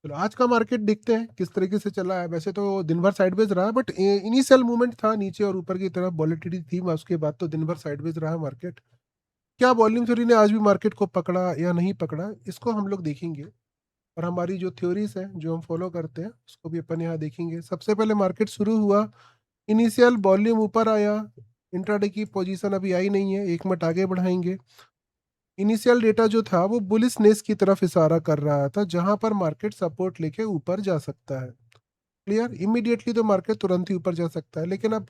चलो आज का मार्केट देखते हैं किस तरीके से चला है। वैसे तो दिन भर साइडवेज रहा, बट इनिशियल मूवमेंट था नीचे और ऊपर की तरफ, वॉलेटिलिटी थी, उसके बाद तो दिन भर साइडवेज रहा मार्केट। क्या वॉल्यूम थ्योरी ने आज भी मार्केट को पकड़ा या नहीं पकड़ा, इसको हम लोग देखेंगे। और हमारी जो थ्योरीज है जो हम फॉलो करते हैं उसको भी अपन यहाँ देखेंगे। सबसे पहले मार्केट शुरू हुआ, इनिशियल वॉल्यूम ऊपर आया, इंट्राडे की पोजीशन अभी आई नहीं है, 1 मिनट आगे बढ़ाएंगे। इनिशियल डेटा जो था वो बुलिशनेस की तरफ इशारा कर रहा था, जहां पर मार्केट सपोर्ट लेके ऊपर जा सकता है। क्लियर, इमीडिएटली तो मार्केट तुरंत ही ऊपर जा सकता है, लेकिन अब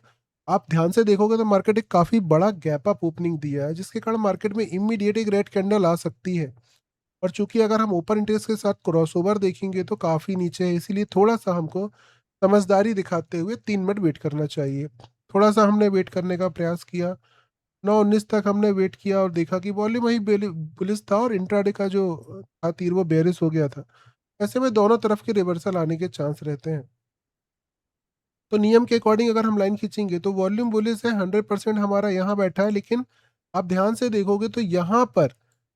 आप ध्यान से देखोगे तो मार्केट एक काफी बड़ा गैप अप ओपनिंग दिया है, जिसके कारण मार्केट में इमीडिएट एक रेड कैंडल आ सकती है। और चूंकि अगर हम ओपन इंटरेस्ट के साथ क्रॉसओवर देखेंगे तो काफी नीचे है, इसीलिए थोड़ा सा हमको समझदारी दिखाते हुए 3 मिनट वेट करना चाहिए। थोड़ा सा हमने वेट करने का प्रयास किया, 9:19 तक हमने वेट किया और देखा कि वॉल्यूम वही बुलिश था और इंट्राडे का जो था तीर वो बेरिश हो गया था। ऐसे में दोनों तरफ के रिवर्सल आने के चांस रहते हैं। तो नियम के अकॉर्डिंग अगर हम लाइन खींचेंगे तो वॉल्यूम बुलिश है, 100% हमारा यहाँ बैठा है, लेकिन आप ध्यान से देखोगे तो यहाँ पर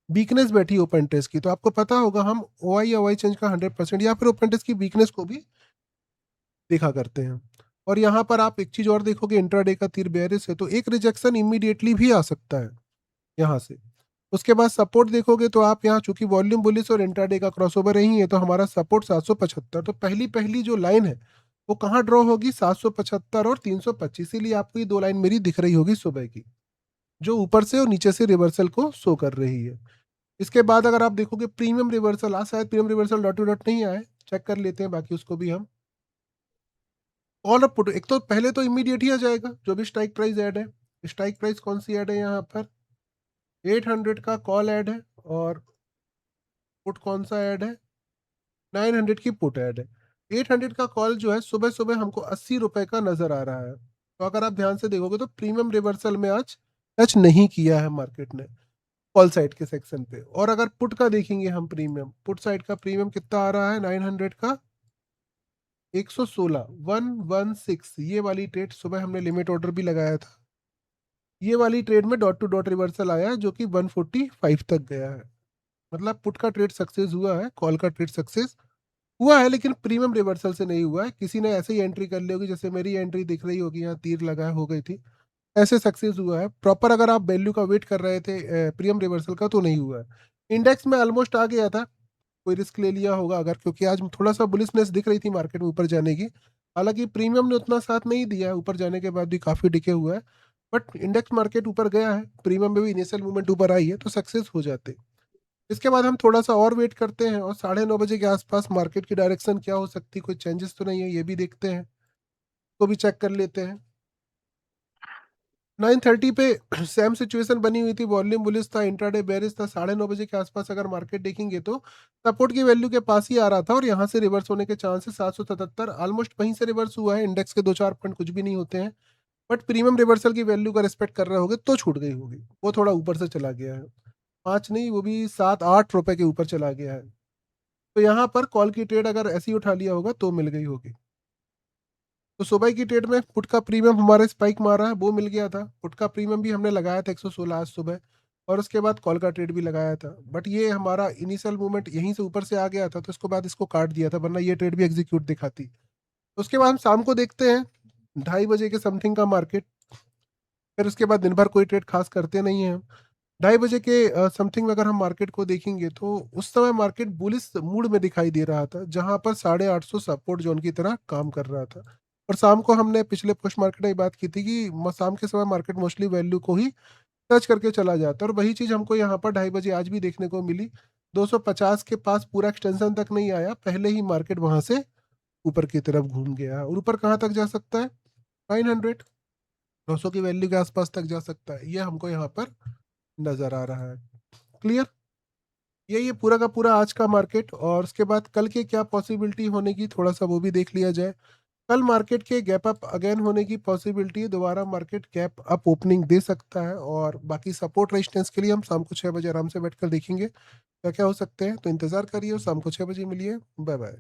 वीकनेस बैठी ओपन टेस्ट की। तो आपको पता होगा हम ओ आई या वाई चेंज का 100% या फिर ओपन टेस्ट की वीकनेस को भी देखा करते हैं। और यहाँ पर आप एक चीज और देखोगे, इंट्राडे का तीर बेरिश है तो एक रिजेक्शन इमीडिएटली भी आ सकता है यहाँ से। उसके बाद सपोर्ट देखोगे तो आप यहाँ, चूंकि वॉल्यूम बुलिश और इंट्राडे का क्रॉसओवर ही है, तो हमारा सपोर्ट 775। तो पहली पहली जो लाइन है वो कहाँ ड्रॉ होगी, 775 और 325। इसीलिए आपको ये दो लाइन मेरी दिख रही होगी सुबह की, जो ऊपर से और नीचे से रिवर्सल को शो कर रही है। इसके बाद अगर आप देखोगे प्रीमियम रिवर्सल शायद premium reversal dot to dot नहीं आए, चेक कर लेते हैं बाकी उसको भी हम। कॉल और पुट, एक तो पहले तो इमीडिएट ही आ जाएगा जो भी स्ट्राइक प्राइस ऐड है। स्ट्राइक प्राइस कौन सी ऐड है यहाँ पर, 800 का कॉल ऐड है, और पुट कौन सा ऐड है, 900 की पुट ऐड है। 800 का कॉल जो है सुबह सुबह हमको 80 रुपए का नजर आ रहा है। तो अगर आप ध्यान से देखोगे तो प्रीमियम रिवर्सल में आज टच नहीं किया है मार्केट ने कॉल साइड के सेक्शन पे। और अगर पुट का देखेंगे हम, प्रीमियम पुट साइड का प्रीमियम कितना आ रहा है, 900 का 116, 116। ये वाली ट्रेड सुबह हमने लिमिट ऑर्डर भी लगाया था। ये वाली ट्रेड में डॉट टू डॉट रिवर्सल आया है जो कि 145 तक गया है। मतलब पुट का ट्रेड सक्सेस हुआ है, कॉल का ट्रेड सक्सेस हुआ है, लेकिन प्रीमियम रिवर्सल से नहीं हुआ है। किसी ने ऐसे ही एंट्री कर ली होगी, जैसे मेरी एंट्री दिख रही होगी यहाँ तीर लगा हो गई थी, ऐसे सक्सेस हुआ है। प्रॉपर अगर आप वैल्यू का वेट कर रहे थे प्रीमियम रिवर्सल का, तो नहीं हुआ है। इंडेक्स में ऑलमोस्ट आ गया था, कोई रिस्क ले लिया होगा अगर, क्योंकि आज थोड़ा सा बुलिशनेस दिख रही थी मार्केट में ऊपर जाने की। हालांकि प्रीमियम ने उतना साथ नहीं दिया है, ऊपर जाने के बाद भी काफी डिके हुआ है। बट इंडेक्स मार्केट ऊपर गया है, प्रीमियम में भी इनिशियल मूवमेंट ऊपर आई है, तो सक्सेस हो जाते। इसके बाद हम थोड़ा सा और वेट करते हैं और 9:30 बजे के आसपास मार्केट की डायरेक्शन क्या हो सकती है, कोई चेंजेस तो नहीं है, ये भी देखते हैं, तो भी चेक कर लेते हैं। 9:30 पे सेम सिचुएशन बनी हुई थी, वॉल्यूम बुलिश था, इंट्राडे बेरिश था। 9:30 बजे के आसपास अगर मार्केट देखेंगे तो सपोर्ट की वैल्यू के पास ही आ रहा था और यहाँ से रिवर्स होने के चांसेस 777, ऑलमोस्ट वहीं से रिवर्स हुआ है। इंडेक्स के 2-4 पॉइंट कुछ भी नहीं होते हैं, बट प्रीमियम रिवर्सल की वैल्यू का रिस्पेक्ट कर रहे होगे तो छूट गई होगी। वो थोड़ा ऊपर से चला गया है, 5 नहीं, वो भी 7-8 रुपए के ऊपर चला गया है। तो यहाँ पर कॉल की ट्रेड अगर ऐसी उठा लिया होगा तो मिल गई होगी। तो सुबह की ट्रेड में पुट का प्रीमियम हमारे स्पाइक मारा है, वो मिल गया था। पुट का प्रीमियम भी हमने लगाया था 116 आज सुबह, और उसके बाद कॉल का ट्रेड भी लगाया था। बट ये हमारा इनिशियल मूवमेंट यहीं से ऊपर से आ गया था, तो इसको बाद इसको काट दिया था, वरना ये ट्रेड भी एग्जीक्यूट दिखाती। तो उसके बाद हम शाम को देखते हैं 2:30 बजे के समथिंग का मार्केट। फिर उसके बाद दिन भर कोई ट्रेड खास करते नहीं है हम। 2:30 बजे के समथिंग में अगर हम मार्केट को देखेंगे तो उस समय मार्केट बुलिश मूड में दिखाई दे रहा था, जहां पर 850 सपोर्ट जोन की तरह काम कर रहा था। और शाम को हमने पिछले पोस्ट मार्केट में बात की थी कि शाम के समय मार्केट मोस्टली वैल्यू को ही टच करके चला जाता है, और वही चीज हमको यहाँ पर 2:30 बजे आज भी देखने को मिली। 250 के पास पूरा एक्सटेंशन तक नहीं आया, पहले ही मार्केट वहां से ऊपर की तरफ घूम गया। और ऊपर कहाँ तक जा सकता है, 900, 900 की वैल्यू के आसपास तक जा सकता है, ये हमको यहाँ पर नजर आ रहा है। क्लियर, ये पूरा का पूरा आज का मार्केट। और उसके बाद कल के क्या पॉसिबिलिटी होने की, थोड़ा सा वो भी देख लिया जाए। कल मार्केट के गैप अप अगेन होने की पॉसिबिलिटी है, दोबारा मार्केट गैप अप ओपनिंग दे सकता है। और बाकी सपोर्ट रेजिस्टेंस के लिए हम शाम को 6 बजे आराम से बैठकर देखेंगे क्या क्या हो सकते हैं। तो इंतजार करिए और शाम को 6 बजे मिलिए। Bye bye.